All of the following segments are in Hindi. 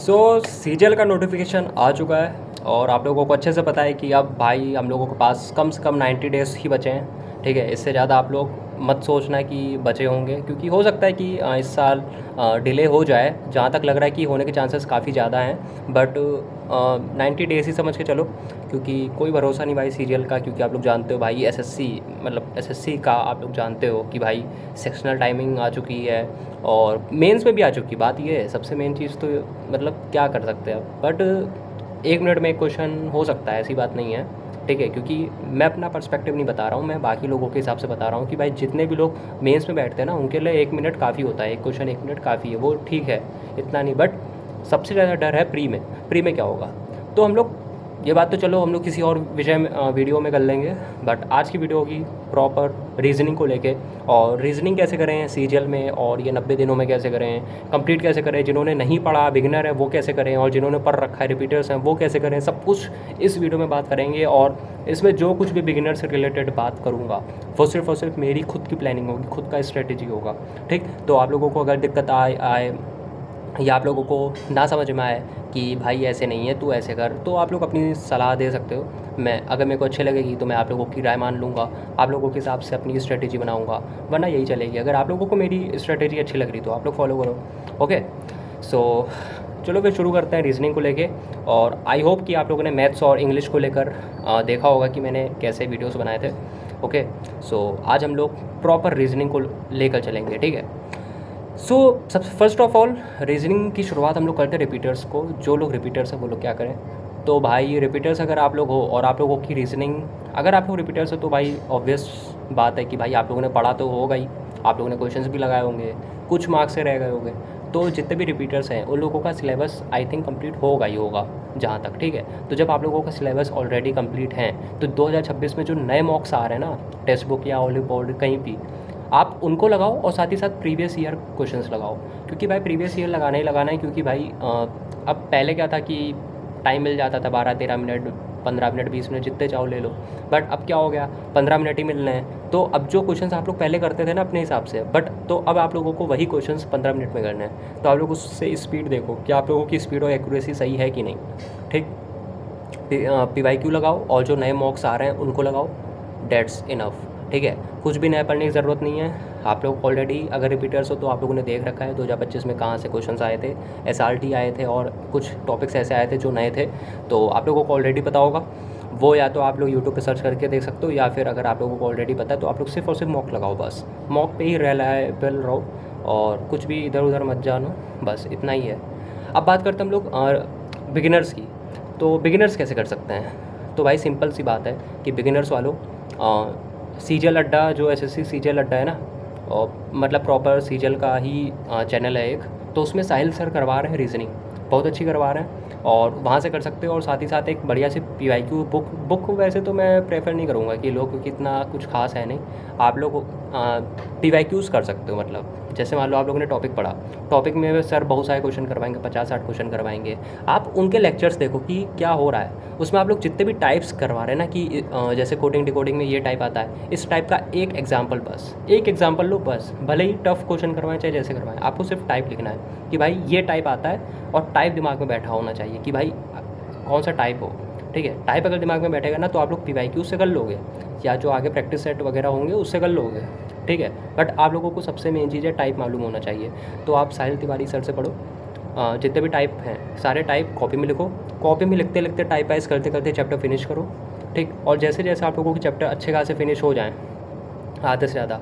सो सीरियल का नोटिफिकेशन आ चुका है और आप लोगों को अच्छे से पता है कि अब भाई हम लोगों के पास कम से कम 90 डेज़ ही बचे हैं। ठीक है, इससे ज़्यादा आप लोग मत सोचना कि बचे होंगे, क्योंकि हो सकता है कि इस साल डिले हो जाए। जहाँ तक लग रहा है कि होने के चांसेस काफ़ी ज़्यादा हैं, बट 90 डेज़ ही समझ के चलो, क्योंकि कोई भरोसा नहीं भाई सीरियल का। क्योंकि आप लोग जानते हो भाई एसएससी, मतलब एसएससी का आप लोग जानते हो कि भाई सेक्शनल टाइमिंग आ चुकी है और मेंस में भी आ चुकी। बात ये है, सबसे मेन चीज़ तो मतलब क्या कर सकते हैं आप, बट 1 मिनट में एक क्वेश्चन हो सकता है, ऐसी बात नहीं है। ठीक है, क्योंकि मैं अपना पर्सपेक्टिव नहीं बता रहा हूँ, मैं बाकी लोगों के हिसाब से बता रहा हूँ कि भाई जितने भी लोग मेंस में बैठते हैं ना, उनके लिए 1 मिनट काफ़ी होता है। एक क्वेश्चन 1 मिनट काफ़ी है, वो ठीक है, इतना नहीं। बट सबसे ज़्यादा डर है प्री में। प्री में क्या होगा, तो हम लोग ये बात तो चलो हम लोग किसी और विषय में वीडियो में कर लेंगे। बट आज की वीडियो होगी प्रॉपर रीजनिंग को लेके, और रीजनिंग कैसे करें सीरियल में, और ये 90 दिनों में कैसे करें, कंप्लीट कैसे करें, जिन्होंने नहीं पढ़ा बिगिनर है वो कैसे करें, और जिन्होंने पढ़ रखा है रिपीटर्स हैं वो कैसे करें, सब कुछ इस वीडियो में बात करेंगे। और इसमें जो कुछ भी बिगिनर से रिलेटेड बात करूँगा वो सिर्फ और सिर्फ मेरी खुद की प्लानिंग होगी, खुद का स्ट्रेटेजी होगा। ठीक, तो आप लोगों को अगर दिक्कत आए या आप लोगों को ना समझ में आए कि भाई ऐसे नहीं है तू ऐसे कर, तो आप लोग अपनी सलाह दे सकते हो। मैं अगर मेरे को अच्छी लगेगी तो मैं आप लोगों की राय मान लूँगा, आप लोगों के हिसाब से अपनी स्ट्रेटेजी बनाऊँगा, वरना यही चलेगी। अगर आप लोगों को मेरी स्ट्रेटेजी अच्छी लग रही तो आप लोग फॉलो करो। ओके, सो चलो फिर शुरू करते हैं रीजनिंग को लेके। और आई होप कि आप लोगों ने मैथ्स और इंग्लिश को लेकर देखा होगा कि मैंने कैसे वीडियोज़ बनाए थे। ओके, सो आज हम लोग प्रॉपर रीजनिंग को लेकर चलेंगे। ठीक है, सो सब फर्स्ट ऑफ ऑल रीजनिंग की शुरुआत हम लोग करते हैं रिपीटर्स को। जो लोग रिपीटर्स हैं वो लोग क्या करें, तो भाई रिपीटर्स अगर आप लोग हो और आप लोगों की रीजनिंग, अगर आप लोग रिपीटर्स हो तो भाई ऑब्वियस बात है कि भाई आप लोगों ने पढ़ा तो होगा ही, आप लोगों ने क्वेश्चंस भी लगाए होंगे, कुछ मार्क्स से रह गए होंगे। तो जितने भी रिपीटर्स हैं उन लोगों का सिलेबस आई थिंक कंप्लीट होगा ही होगा जहाँ तक। ठीक है, तो जब आप लोगों का सिलेबस ऑलरेडी कंप्लीट है तो 2026 में जो नए मॉक्स आ रहे हैं ना, टेक्स्ट बुक या ओनली बोर्ड कहीं भी, आप उनको लगाओ और साथ ही साथ प्रीवियस ईयर क्वेश्चंस लगाओ। क्योंकि भाई प्रीवियस ईयर लगाना ही लगाना है, क्योंकि भाई अब पहले क्या था कि टाइम मिल जाता था 12-13 मिनट, 15 मिनट, 20 मिनट, जितने चाहो ले लो। बट अब क्या हो गया, 15 मिनट ही मिलने हैं। तो अब जो क्वेश्चंस आप लोग पहले करते थे ना अपने हिसाब से, बट तो अब आप लोगों को वही क्वेश्चंस 15 मिनट में करने हैं। तो आप लोग उससे स्पीड देखो कि आप लोगों की स्पीड और एक्यूरेसी सही है कि नहीं। ठीक, PYQ लगाओ और जो नए मॉक्स आ रहे हैं उनको लगाओ, डेट्स इनफ। ठीक है, कुछ भी नया पढ़ने की ज़रूरत नहीं है। आप लोग ऑलरेडी अगर रिपीटर्स हो तो आप लोगों ने देख रखा है 2025 में कहाँ से क्वेश्चंस आए थे, SRT आए थे और कुछ टॉपिक्स ऐसे आए थे जो नए थे, तो आप लोगों को ऑलरेडी पता होगा। वो या तो आप लोग यूट्यूब पे सर्च करके देख सकते हो, या फिर अगर आप लोगों को ऑलरेडी पता है तो आप लोग सिर्फ और सिर्फ मॉक लगाओ। बस मॉक पे ही रिलायबल रहो और कुछ भी इधर उधर मत जानो, बस इतना ही है। अब बात करते हैं हम लोग बिगिनर्स की। तो बिगिनर्स कैसे कर सकते हैं, तो भाई सिंपल सी बात है कि बिगिनर्स वालों सीरियल अड्डा, जो एसएससी सीरियल अड्डा है ना, और मतलब प्रॉपर सीरियल का ही चैनल है एक, तो उसमें साहिल सर करवा रहे हैं रीजनिंग, बहुत अच्छी करवा रहे हैं, और वहाँ से कर सकते हो। और साथ ही साथ एक बढ़िया सी PYQ बुक वैसे तो मैं प्रेफर नहीं करूँगा कि लोग, क्योंकि इतना कुछ खास है नहीं। आप लोग PYQs कर सकते हो, मतलब जैसे मान लो आप लोगों ने टॉपिक पढ़ा, टॉपिक में सर बहुत सारे क्वेश्चन करवाएंगे, 50-60 क्वेश्चन करवाएंगे। आप उनके लेक्चर्स देखो कि क्या हो रहा है उसमें। आप लोग जितने भी टाइप्स करवा रहे हैं ना, कि जैसे कोडिंग डिकोडिंग में ये टाइप आता है, इस टाइप का एक एग्जाम्पल, बस एक एग्जाम्पल लो, बस भले ही टफ क्वेश्चन करवाएं चाहे जैसे करवाएं, आपको सिर्फ टाइप लिखना है कि भाई ये टाइप आता है, और टाइप दिमाग में बैठा होना चाहिए कि भाई कौन सा टाइप हो। ठीक है, टाइप अगर दिमाग में बैठेगा ना तो आप लोग PYQ से कर लोगे, या जो आगे प्रैक्टिस सेट वगैरह होंगे उससे कर लोगे। ठीक है, बट आप लोगों को सबसे मेन चीज़ है टाइप मालूम होना चाहिए। तो आप साहिल तिवारी सर से पढ़ो, जितने भी टाइप हैं सारे टाइप कॉपी में लिखो, कॉपी में लिखते लिखते टाइपाइज करते करते चैप्टर फिनिश करो। ठीक, और जैसे जैसे आप लोगों के चैप्टर अच्छे खासे फिनिश हो जाएँ, आधे से ज़्यादा,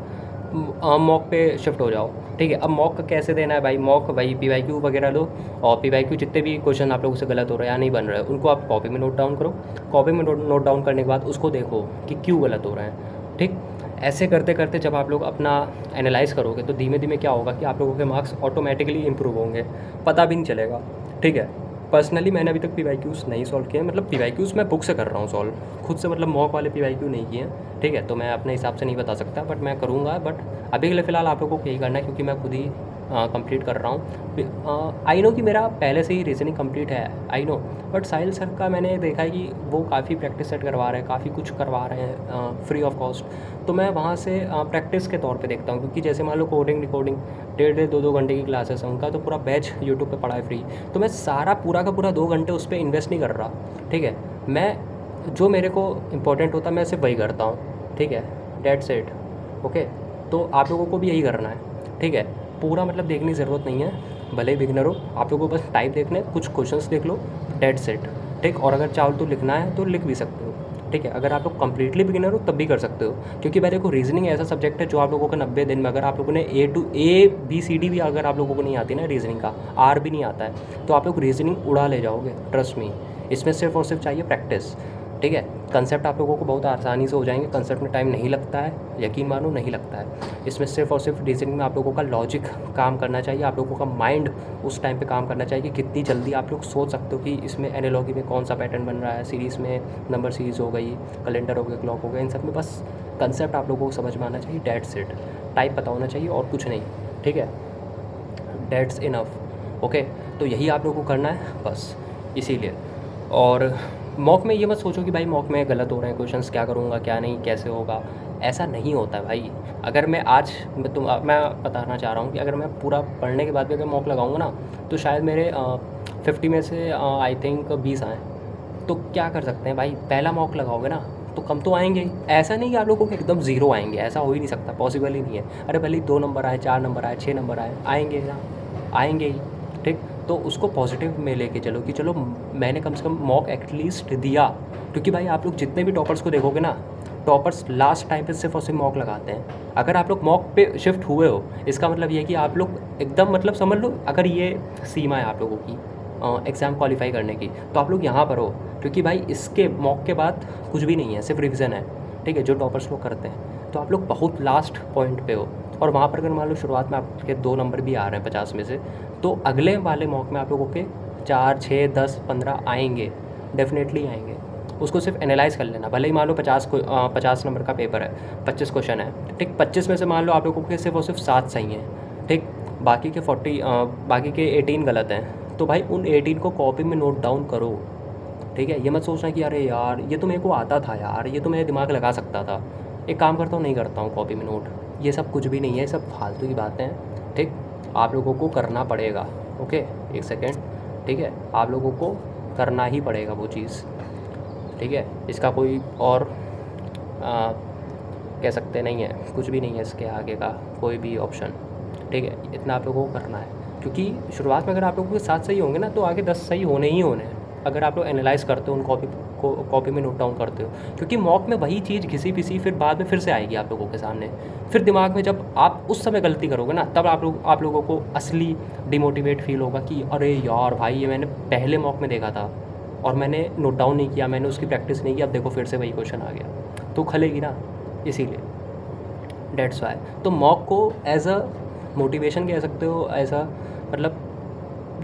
मॉक पे शिफ्ट हो जाओ। ठीक है, अब मॉक कैसे देना है भाई, मॉक वही PYQ वगैरह लो, और PYQ जितने भी क्वेश्चन आप लोगों से गलत हो रहे हैं या नहीं बन रहे हैं उनको आप कॉपी में नोट डाउन करो। कॉपी में नोट डाउन करने के बाद उसको देखो कि क्यों गलत हो रहे हैं। ठीक, ऐसे करते करते जब आप लोग अपना एनालाइज़ करोगे तो धीमे धीमे क्या होगा कि आप लोगों के मार्क्स ऑटोमेटिकली इंप्रूव होंगे, पता भी नहीं चलेगा। ठीक है, पर्सनली मैंने अभी तक PYQs नहीं सॉल्व किए हैं, मतलब PYQs मैं बुक से कर रहा हूँ सॉल्व, खुद से मतलब मॉक वाले PYQ नहीं किए हैं। ठीक है, तो मैं अपने हिसाब से नहीं बता सकता, बट मैं करूँगा। बट अभी के लिए फ़िलहाल आप लोगों को यही करना है, क्योंकि मैं खुद ही कंप्लीट कर रहा हूँ। आई नो कि मेरा पहले से ही रीजनिंग कंप्लीट है, I know, but Sahil sir का मैंने देखा है कि वो काफ़ी प्रैक्टिस सेट करवा रहे हैं, काफ़ी कुछ करवा रहे हैं फ्री ऑफ कॉस्ट। तो मैं वहाँ से प्रैक्टिस के तौर पे देखता हूँ, क्योंकि जैसे मान लो कोडिंग रिकॉर्डिंग 1.5-2 घंटे की क्लासेस हैं, उनका तो पूरा बैच यूट्यूब पे पड़ा है फ्री। तो मैं सारा पूरा का पूरा 2 घंटे उस पर इन्वेस्ट नहीं कर रहा, ठीक है। मैं जो मेरे को इम्पोर्टेंट होता है मैं सिर्फ वही करता हूँ, ठीक है। That's it. ओके, तो आप लोगों को भी यही करना है, ठीक है। पूरा मतलब देखने की ज़रूरत नहीं है, भले ही बिगनर हो, आप लोगों को बस टाइप देखने, कुछ क्वेश्चंस देख लो, डेट्स इट, ठीक। और अगर चाहो तो लिखना है तो लिख भी सकते हो, ठीक है। अगर आप लोग कंप्लीटली बिगिनर हो तब भी कर सकते हो, क्योंकि भाई देखो रीजनिंग ऐसा सब्जेक्ट है जो आप लोगों का 90 दिन में, अगर आप लोगों ने ABCD भी अगर आप लोगों को नहीं आती ना रीजनिंग का, R भी नहीं आता है, तो आप लोग रीजनिंग उड़ा ले जाओगे, ट्रस्ट मी। इसमें सिर्फ और सिर्फ चाहिए प्रैक्टिस, ठीक है। कंसेप्ट आप लोगों को बहुत आसानी से हो जाएंगे, कंसेप्ट में टाइम नहीं लगता है, यकीन मानो नहीं लगता है। इसमें सिर्फ और सिर्फ रीजनिंग में आप लोगों का लॉजिक काम करना चाहिए, आप लोगों का माइंड उस टाइम पे काम करना चाहिए कि कितनी जल्दी आप लोग सोच सकते हो कि इसमें एनालॉजी में कौन सा पैटर्न बन रहा है, सीरीज़ में नंबर सीरीज़ हो गई, कैलेंडर हो गया, क्लॉक हो गया, इन सब में बस कंसेप्ट आप लोगों को समझ में आना चाहिए, डेट्स इट। टाइप पता होना चाहिए और कुछ नहीं, ठीक है, डेट्स इनफ। ओके, तो यही आप लोगों को करना है बस, इसीलिए। और मॉक में ये मत सोचो कि भाई मॉक में गलत हो रहे हैं क्वेश्चंस, क्या करूँगा क्या नहीं, कैसे होगा, ऐसा नहीं होता है भाई। अगर मैं आज मैं बताना चाह रहा हूँ कि अगर मैं पूरा पढ़ने के बाद भी अगर मॉक लगाऊंगा ना, तो शायद मेरे 50 में से आई थिंक 20 आएँ। तो क्या कर सकते हैं भाई, पहला मॉक लगाओगे ना तो कम तो आएंगे ही। ऐसा नहीं कि आप लोगों को एकदम ज़ीरो आएंगे, ऐसा हो ही नहीं सकता, पॉसिबल ही नहीं है। अरे भले ही 2 नंबर आए, 4 नंबर आए, 6 नंबर आए, आएंगे ना, आएंगे ही, ठीक। तो उसको पॉजिटिव में लेके चलो कि चलो मैंने कम से कम मॉक एटलीस्ट दिया, क्योंकि भाई आप लोग जितने भी टॉपर्स को देखोगे ना, टॉपर्स लास्ट टाइम पे सिर्फ और सिर्फ मॉक लगाते हैं। अगर आप लोग मॉक पे शिफ्ट हुए हो, इसका मतलब ये है कि आप लोग एकदम मतलब समझ लो, अगर ये सीमा है आप लोगों की एग्ज़ाम क्वालिफाई करने की, तो आप लोग यहाँ पर हो, क्योंकि भाई इसके मॉक के बाद कुछ भी नहीं है, सिर्फ रिविज़न है, ठीक है, जो टॉपर्स लोग करते हैं। तो आप लोग बहुत लास्ट पॉइंट पे हो, और वहाँ पर अगर मान लो शुरुआत में आपके 2 नंबर भी आ रहे हैं 50 में से, तो अगले वाले मॉक में आप लोगों के 4, 6, 10, 15 आएंगे, डेफिनेटली आएंगे। उसको सिर्फ एनालाइज़ कर लेना। भले ही मान लो 50 नंबर का पेपर है, 25 क्वेश्चन है, ठीक। 25 में से मान लो आप लोगों के सिर्फ और सिर्फ 7 सही हैं, ठीक। बाकी के 18 गलत हैं। तो भाई उन 18 को कॉपी में नोट डाउन करो, ठीक है। ये मत सोचना कि अरे यार ये तो मेरे को आता था यार, ये तो मैं दिमाग लगा सकता था, एक काम करता हूँ नहीं करता हूँ कॉपी में नोट। ये सब कुछ भी नहीं है, सब फालतू की बातें हैं, ठीक। आप लोगों को करना पड़ेगा, ओके, एक सेकेंड, ठीक है, आप लोगों को करना ही पड़ेगा वो चीज़, ठीक है। इसका कोई और कह सकते नहीं है, कुछ भी नहीं है इसके आगे का कोई भी ऑप्शन, ठीक है। इतना आप लोगों को करना है, क्योंकि शुरुआत में अगर आप लोगों के 7 सही होंगे ना, तो आगे 10 सही होने ही होने हैं, अगर आप लोग एनालाइज़ करते हो उन कॉपी में नोट डाउन करते हो। क्योंकि मॉक में वही चीज़ घिसी पिसी फिर बाद में फिर से आएगी आप लोगों के सामने, फिर दिमाग में जब आप उस समय गलती करोगे ना, तब आप लोगों को असली डिमोटिवेट फील होगा कि अरे यार भाई ये मैंने पहले मॉक में देखा था और मैंने नोट डाउन नहीं किया, मैंने उसकी प्रैक्टिस नहीं की, अब देखो फिर से वही क्वेश्चन आ गया, तो खलेगी ना, इसीलिए डेट्स वाई। तो मॉक को एज अ मोटिवेशन कह सकते हो, ऐसा मतलब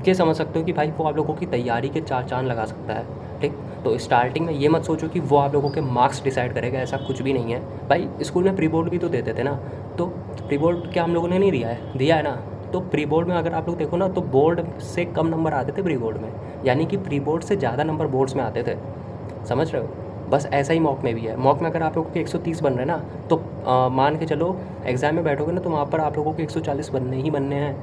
ये समझ सकते हो कि भाई वो आप लोगों की तैयारी के 4 चांद लगा सकता है, ठीक। तो स्टार्टिंग में ये मत सोचो कि वो आप लोगों के मार्क्स डिसाइड करेगा, ऐसा कुछ भी नहीं है भाई। स्कूल में प्री बोर्ड भी तो देते थे ना, तो प्री बोर्ड क्या हम लोगों ने नहीं दिया है ना। तो प्री बोर्ड में अगर आप लोग देखो ना, तो बोर्ड से कम नंबर आते थे प्री बोर्ड में, यानी कि प्री बोर्ड से ज़्यादा नंबर बोर्ड्स में आते थे, समझ रहे हो। बस ऐसा ही मॉक में भी है। मॉक में अगर आप लोगों के 130 बन रहे हैं ना, तो मान के चलो एग्ज़ाम में बैठोगे ना, तो वहाँ पर आप लोगों के 140 बनने ही बनने हैं,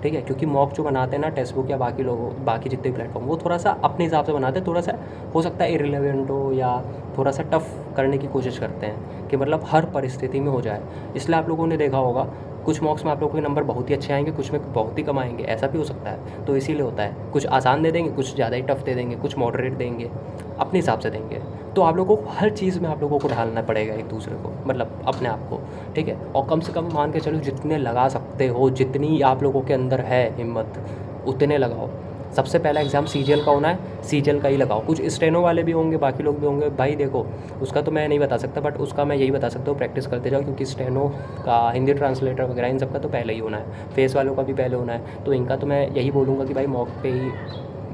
ठीक है। क्योंकि मॉक जो बनाते हैं ना, टेक्स्ट बुक या बाकी जितने प्लेटफॉर्म, वो थोड़ा सा अपने हिसाब से बनाते हैं, थोड़ा सा हो सकता है इररिलेवेंट हो या थोड़ा सा टफ करने की कोशिश करते हैं कि मतलब हर परिस्थिति में हो जाए। इसलिए आप लोगों ने देखा होगा कुछ मॉक्स में आप लोगों के नंबर बहुत ही अच्छे आएंगे, कुछ में बहुत ही कम आएंगे, ऐसा भी हो सकता है। तो इसीलिए होता है, कुछ आसान दे देंगे, कुछ ज़्यादा ही टफ दे देंगे, कुछ मॉडरेट देंगे, अपने हिसाब से देंगे। तो आप लोगों को हर चीज़ में आप लोगों को ढालना पड़ेगा एक दूसरे को, मतलब अपने आप को, ठीक है। और कम से कम मान के चलो जितने लगा सकते हो, जितनी आप लोगों के अंदर है हिम्मत, उतने लगाओ। सबसे पहला एग्ज़ाम सीजीएल का होना है, सीजीएल का ही लगाओ। कुछ स्टेनो वाले भी होंगे, बाकी लोग भी होंगे भाई, देखो उसका तो मैं नहीं बता सकता, बट उसका मैं यही बता सकता हूँ प्रैक्टिस करते जाओ, क्योंकि स्टेनो का हिंदी ट्रांसलेटर वगैरह इन सब का तो पहले ही होना है, फेस वालों का भी पहले होना है। तो इनका तो मैं यही बोलूँगा कि भाई मॉक पे ही,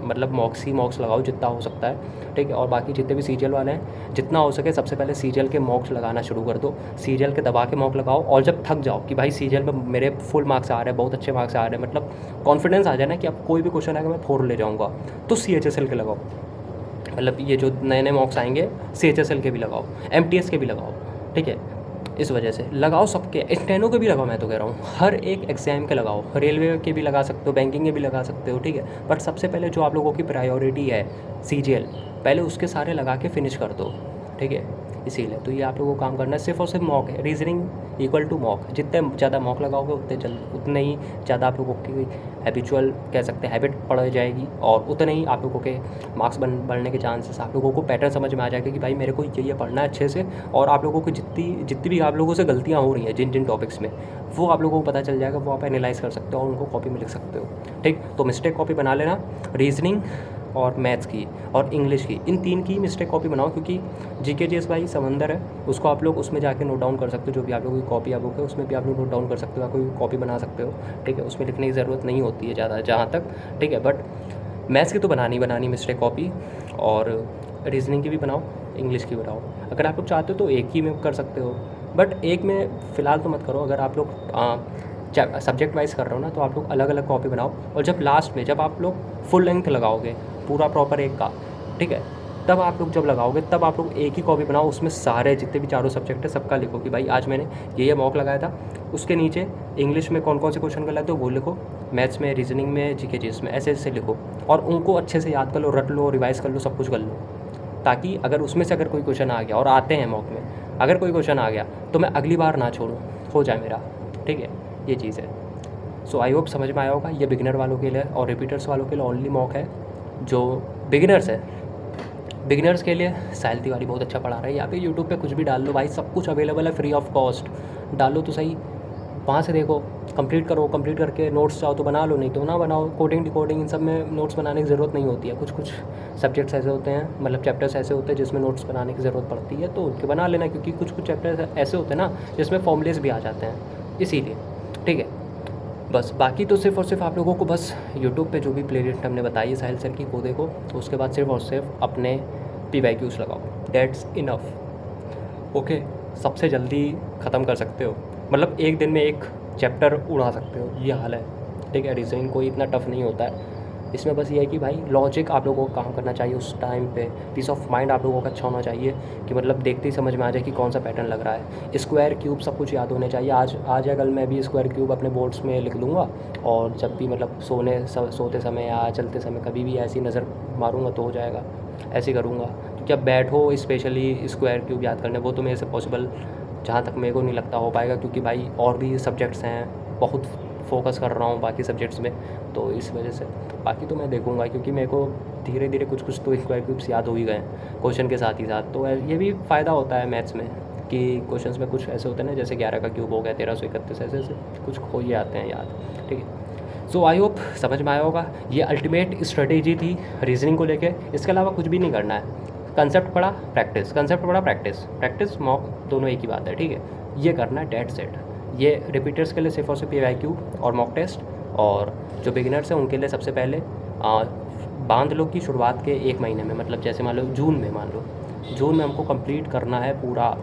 मतलब मॉक्स लगाओ जितना हो सकता है, ठीक है। और बाकी जितने भी सीजीएल वाले हैं, जितना हो सके सबसे पहले सीजीएल के मॉक्स लगाना शुरू कर दो, सीजीएल के दबा के मॉक लगाओ। और जब थक जाओ कि भाई सीजीएल में मेरे फुल मार्क्स आ रहे हैं, बहुत अच्छे मार्क्स आ रहे हैं, मतलब कॉन्फिडेंस आ जाए ना कि अब कोई भी क्वेश्चन आएगा मैं 4 ले जाऊँगा, तो CHSL के लगाओ। मतलब ये जो नए नए मॉक्स आएंगे CHSL के भी लगाओ, MTS के भी लगाओ, ठीक है। इस वजह से लगाओ सबके, स्टेनो के भी लगाओ, मैं तो कह रहा हूँ हर एक एग्ज़ाम के लगाओ, रेलवे के भी लगा सकते हो, बैंकिंग के भी लगा सकते हो, ठीक है। बट सबसे पहले जो आप लोगों की प्रायोरिटी है CGL, पहले उसके सारे लगा के फिनिश कर दो, ठीक है। इसीलिए तो ये आप लोगों को काम करना है, सिर्फ और सिर्फ मॉक है, रीजनिंग इक्वल टू मॉक, जितने ज़्यादा मॉक लगाओगे उतने ही ज़्यादा आप लोगों की हैबिचुअल कह सकते हैं हैबिट पड़ जाएगी, और उतने ही आप लोगों के मार्क्स बढ़ने के चांसेस, आप लोगों को पैटर्न समझ में आ जाएगा कि भाई मेरे को ये पढ़ना है अच्छे से, और आप लोगों को जितनी भी आप लोगों से गलतियाँ हो रही हैं जिन जिन टॉपिक्स में, वो आप लोगों को पता चल जाएगा, वो आप एनालाइज कर सकते हो और उनको कॉपी में लिख सकते हो, ठीक। तो मिस्टेक कॉपी बना लेना, रीजनिंग और मैथ्स की और इंग्लिश की, इन 3 की मिस्टेक कॉपी बनाओ, क्योंकि GK GS भाई समंदर है, उसको आप लोग उसमें जाके नोट डाउन कर सकते हो, जो भी आप लोगों की कॉपी आप है उसमें भी आप लोग नोट डाउन कर सकते हो, या कोई कॉपी बना सकते हो, ठीक है। उसमें लिखने की ज़रूरत नहीं होती है ज़्यादा जहाँ तक, ठीक है। बट मैथ्स की तो बनानी मिस्टेक कॉपी, और रीजनिंग की भी बनाओ, इंग्लिश की बनाओ। अगर आप लोग चाहते हो तो एक ही में कर सकते हो, बट एक में फ़िलहाल तो मत करो। अगर आप लोग सब्जेक्ट वाइज कर रहे हो ना, तो आप लोग अलग अलग कॉपी बनाओ, और जब लास्ट में जब आप लोग फुल लेंथ लगाओगे पूरा प्रॉपर एक का, ठीक है, तब आप लोग जब लगाओगे तब आप लोग एक ही कॉपी बनाओ, उसमें सारे जितने भी चारों सब्जेक्ट है सबका लिखो कि भाई आज मैंने ये मॉक लगाया था, उसके नीचे इंग्लिश में कौन कौन से क्वेश्चन गलत हो वो लिखो, मैथ्स में, रीजनिंग में, GK GS में, ऐसे ऐसे लिखो, और उनको अच्छे से याद कर लो, रट लो, रिवाइज़ कर लो, सब कुछ कर लो, ताकि अगर उसमें से अगर कोई क्वेश्चन आ गया, और आते हैं मॉक में, अगर कोई क्वेश्चन आ गया तो मैं अगली बार ना छोड़ूँ, हो जाए मेरा, ठीक है, ये चीज़ है। सो आई होप समझ में आया होगा। ये बिगिनर वालों के लिए और रिपीटर्स वालों के लिए ओनली मॉक है। जो बिगिनर्स है, बिगिनर्स के लिए साहिल तिवारी बहुत अच्छा पढ़ा रहा है। यहाँ पे यूट्यूब पे कुछ भी डाल लो भाई, सब कुछ अवेलेबल है फ्री ऑफ कॉस्ट, डालो तो सही, वहाँ से देखो, कंप्लीट करो, कंप्लीट करके नोट्स चाहो तो बना लो, नहीं तो ना बनाओ। कोडिंग डिकोडिंग इन सब में नोट्स बनाने की ज़रूरत नहीं होती है। कुछ कुछ सब्जेक्ट्स ऐसे होते हैं, मतलब चैप्टर्स ऐसे होते हैं जिसमें नोट्स बनाने की ज़रूरत पड़ती है, तो उनके बना लेना, क्योंकि कुछ कुछ चैप्टर्स ऐसे होते हैं ना जिसमें फॉर्मूलेस भी आ जाते हैं, इसीलिए, ठीक है। बस बाकी तो सिर्फ़ और सिर्फ आप लोगों को बस यूट्यूब पे जो भी प्लेलिस्ट हमने बताई है साहिल सर की, वो देखो, उसके बाद सिर्फ और सिर्फ अपने PYQs लगाओ, दैट्स इनफ, ओके। सबसे जल्दी ख़त्म कर सकते हो, मतलब एक दिन में एक चैप्टर उड़ा सकते हो, ये हाल है, ठीक है। रीजनिंग कोई इतना टफ नहीं होता है, इसमें बस ये है कि भाई लॉजिक आप लोगों को काम करना चाहिए उस टाइम पे, पीस ऑफ माइंड आप लोगों का अच्छा होना चाहिए, कि मतलब देखते ही समझ में आ जाए कि कौन सा पैटर्न लग रहा है। स्क्वायर क्यूब सब कुछ याद होने चाहिए। आज या कल मैं भी स्क्वायर क्यूब अपने बोर्ड्स में लिख लूँगा, और जब भी मतलब सोते समय या चलते समय कभी भी ऐसी नज़र मारूँगा तो हो जाएगा, ऐसे करूँगा। क्योंकि अब बैठो स्पेशली स्क्वायर क्यूब याद करने, वो तो मेरे से पॉसिबल जहाँ तक मेरे को नहीं लगता हो पाएगा, क्योंकि भाई और भी सब्जेक्ट्स हैं, बहुत फोकस कर रहा हूँ बाकी सब्जेक्ट्स में, तो इस वजह से बाकी तो मैं देखूँगा, क्योंकि मेरे को धीरे धीरे कुछ कुछ तो स्क्वायर क्यूब्स याद हो ही गए क्वेश्चन के साथ ही साथ। तो ये भी फ़ायदा होता है मैथ्स में, कि क्वेश्चंस में कुछ ऐसे होते हैं ना, जैसे 11 का क्यूब हो गया, 1331, ऐसे ऐसे कुछ हो ही आते हैं याद, ठीक है। सो आई होप समझ में आया होगा। ये अल्टीमेट स्ट्रेटेजी थी रीजनिंग को लेके, इसके अलावा कुछ भी नहीं करना है। कंसेप्ट पढ़ा, प्रैक्टिस, कंसेप्ट पढ़ा, प्रैक्टिस, प्रैक्टिस मॉक दोनों एक ही बात है, ठीक है। ये करना है, डेट सेट। ये रिपीटर्स के लिए सिर्फ और सिर्फ PYQ और मॉक टेस्ट, और जो बिगिनर्स हैं उनके लिए सबसे पहले बांध लो कि शुरुआत के 1 महीने में, मतलब जैसे मान लो जून में, जून में हमको कंप्लीट करना है पूरा,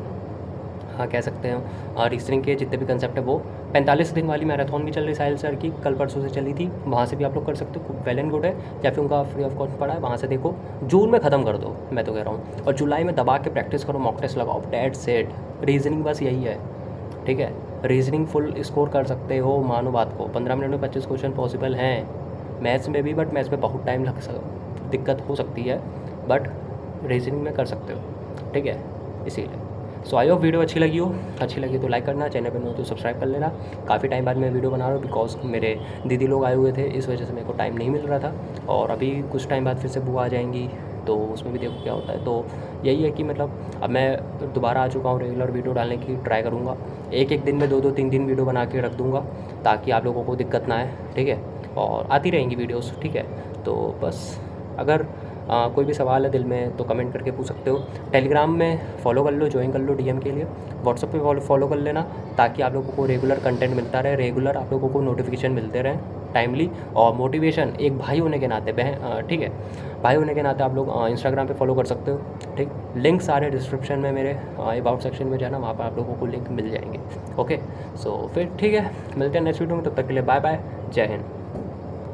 हाँ कह सकते हैं, रीजनिंग के जितने भी कंसेप्ट है वो। 45 दिन वाली मैराथन भी चल रही साहिल सर की, कल परसों से चली थी, वहाँ से भी आप लोग कर सकते हो, वेल एंड गुड है। या फिर उनका फ्री ऑफ कॉस्ट पड़ा है, वहाँ से देखो, जून में ख़त्म कर दो, मैं तो कह रहा हूँ। और जुलाई में दबा के प्रैक्टिस करो, मॉक टेस्ट लगाओ, डेट सेट। रीजनिंग बस यही है, ठीक है। रीजनिंग फुल स्कोर कर सकते हो, मानो बात को। 15 मिनट में 25 क्वेश्चन पॉसिबल हैं मैथ्स में भी, बट मैथ्स में बहुत टाइम दिक्कत हो सकती है, बट रीजनिंग में कर सकते हो, ठीक है, इसीलिए। सो आई होप वीडियो अच्छी लगी तो लाइक करना, चैनल पर नहीं हो तो सब्सक्राइब कर लेना। काफ़ी टाइम बाद मैं वीडियो बना रहा हूँ, बिकॉज मेरे दीदी लोग आए हुए थे, इस वजह से मेरे को टाइम नहीं मिल रहा था, और अभी कुछ टाइम बाद फिर से बुआ आ जाएंगी, तो उसमें भी देखो क्या होता है। तो यही है कि मतलब अब मैं दोबारा आ चुका हूँ, रेगुलर वीडियो डालने की ट्राई करूँगा। एक दिन में 2-2 3-3 वीडियो बना के रख दूँगा, ताकि आप लोगों को दिक्कत ना आए, ठीक है। और आती रहेंगी वीडियोज़, ठीक है। तो बस अगर कोई भी सवाल है दिल में तो कमेंट करके पूछ सकते हो। टेलीग्राम में फॉलो कर लो, ज्वाइन कर लो DM के लिए। व्हाट्सअप पे फॉलो कर लेना, ताकि आप लोगों को रेगुलर कंटेंट मिलता रहे, रेगुलर आप लोगों को नोटिफिकेशन मिलते रहें टाइमली। और मोटिवेशन एक भाई होने के नाते, ठीक है, भाई होने के नाते आप लोग इंस्टाग्राम पे फॉलो कर सकते हो, ठीक। लिंक सारे डिस्क्रिप्शन में मेरे अबाउट सेक्शन में जाना, वहाँ पर आप लोगों को लिंक मिल जाएंगे, ओके। सो फिर ठीक है, मिलते हैं नेक्स्ट वीडियो में, तब तक के लिए बाय बाय, जय हिंद।